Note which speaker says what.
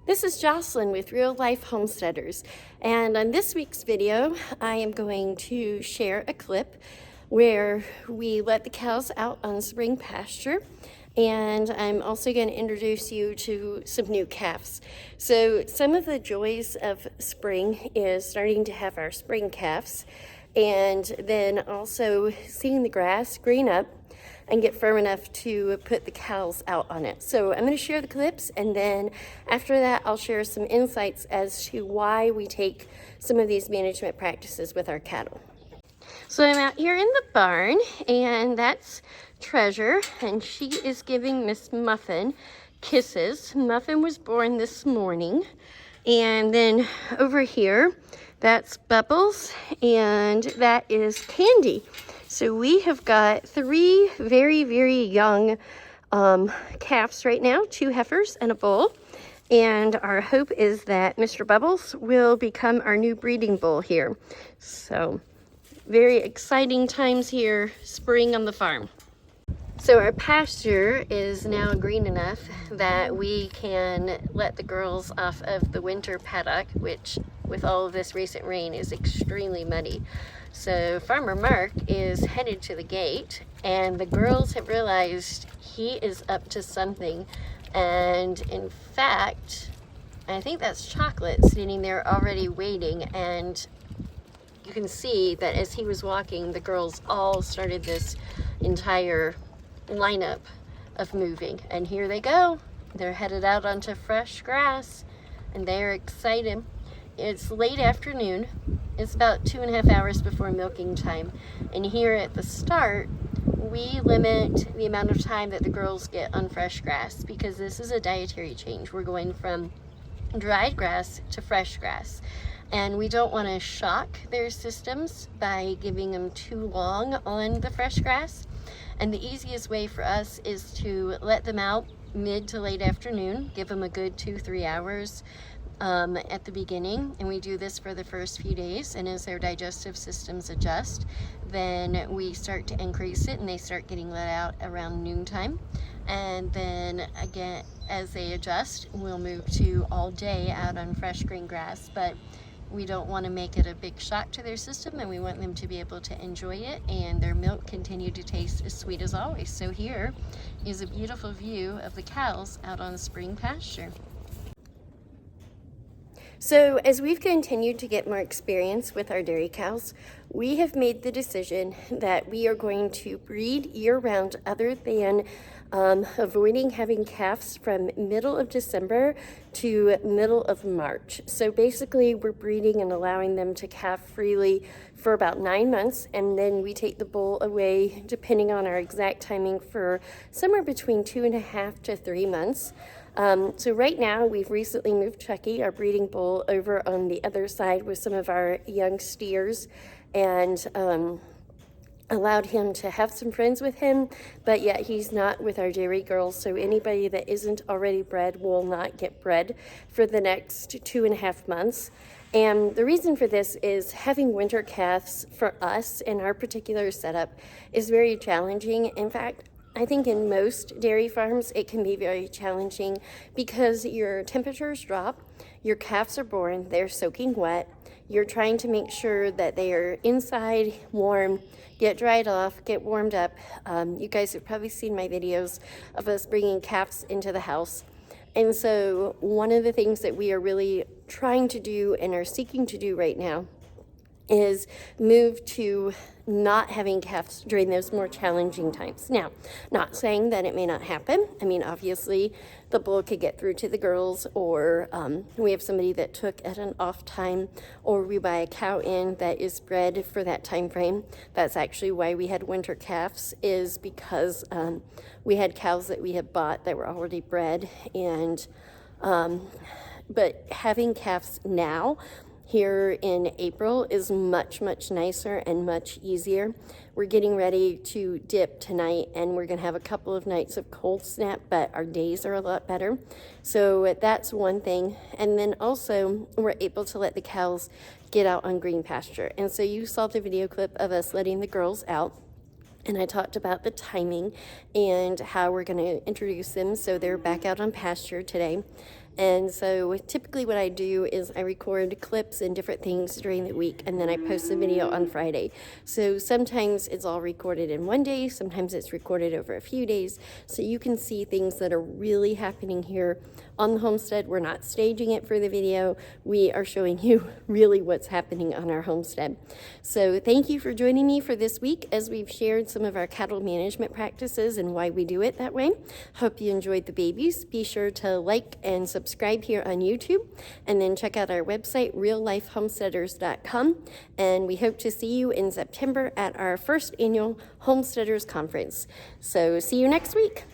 Speaker 1: This is Jocelyn with Real Life Homesteaders, and on this week's video I am going to share a clip where we let the cows out on spring pasture, and I'm also going to introduce you to some new calves. So some of the joys of spring is starting to have our spring calves, and then also seeing the grass green up and get firm enough to put the cows out on it. So I'm going to share the clips, and then after that I'll share some insights as to why we take some of these management practices with our cattle. So I'm out here in the barn, and that's Treasure, and she is giving Miss Muffin kisses. Muffin was born this morning. And then over here, that's Bubbles, and that is Candy. So we have got three very, very young calves right now, 2 heifers and a bull. And our hope is that Mr. Bubbles will become our new breeding bull here. So very exciting times here, spring on the farm. So our pasture is now green enough that we can let the girls off of the winter paddock, which with all of this recent rain is extremely muddy. So Farmer Mark is headed to the gate, and the girls have realized he is up to something. And in fact, I think that's Chocolate sitting there already waiting, and you can see that as he was walking, the girls all started this entire lineup of moving, and here they go. They're headed out onto fresh grass, and they're excited. It's late afternoon. It's about 2.5 hours before milking time, and here at the start we limit the amount of time that the girls get on fresh grass because this is a dietary change. We're going from dried grass to fresh grass, and we don't want to shock their systems by giving them too long on the fresh grass. And the easiest way for us is to let them out mid to late afternoon, give them a good 2-3 hours at the beginning, and we do this for the first few days, and as their digestive systems adjust, then we start to increase it and they start getting let out around noontime. And then again, as they adjust, we'll move to all day out on fresh green grass, but we don't want to make it a big shock to their system, and we want them to be able to enjoy it and their milk continue to taste as sweet as always. So here is a beautiful view of the cows out on spring pasture. So as we've continued to get more experience with our dairy cows, we have made the decision that we are going to breed year-round, other than avoiding having calves from middle of December to middle of March. So basically we're breeding and allowing them to calf freely for about 9 months, and then we take the bull away depending on our exact timing for somewhere between 2.5 to 3 months. So right now we've recently moved Chucky, our breeding bull, over on the other side with some of our young steers, and allowed him to have some friends with him, but yet he's not with our dairy girls. So anybody that isn't already bred will not get bred for the next 2.5 months. And the reason for this is having winter calves for us in our particular setup is very challenging. In fact, I think in most dairy farms it can be very challenging because your temperatures drop, your calves are born, they're soaking wet, you're trying to make sure that they are inside warm, get dried off, get warmed up. You guys have probably seen my videos of us bringing calves into the house. And so one of the things that we are really trying to do and are seeking to do right now is move to not having calves during those more challenging times. Now, not saying that it may not happen. I mean, obviously the bull could get through to the girls, or we have somebody that took at an off time, or we buy a cow in that is bred for that time frame. That's actually why we had winter calves, is because we had cows that we had bought that were already bred. And but having calves now here in April is much, much nicer and much easier. We're getting ready to dip tonight, and we're gonna have a couple of nights of cold snap, but our days are a lot better. So that's one thing. And then also we're able to let the cows get out on green pasture. And so you saw the video clip of us letting the girls out, and I talked about the timing and how we're gonna introduce them. So they're back out on pasture today. And so typically what I do is I record clips and different things during the week, and then I post the video on Friday. So sometimes it's all recorded in one day, sometimes it's recorded over a few days, so you can see things that are really happening here on the homestead. We're not staging it for the video. We are showing you really what's happening on our homestead. So thank you for joining me for this week as we've shared some of our cattle management practices and why we do it that way. Hope you enjoyed the babies. Be sure to like and subscribe here on YouTube, and then check out our website, reallifehomesteaders.com. And we hope to see you in September at our first annual Homesteaders Conference. So see you next week.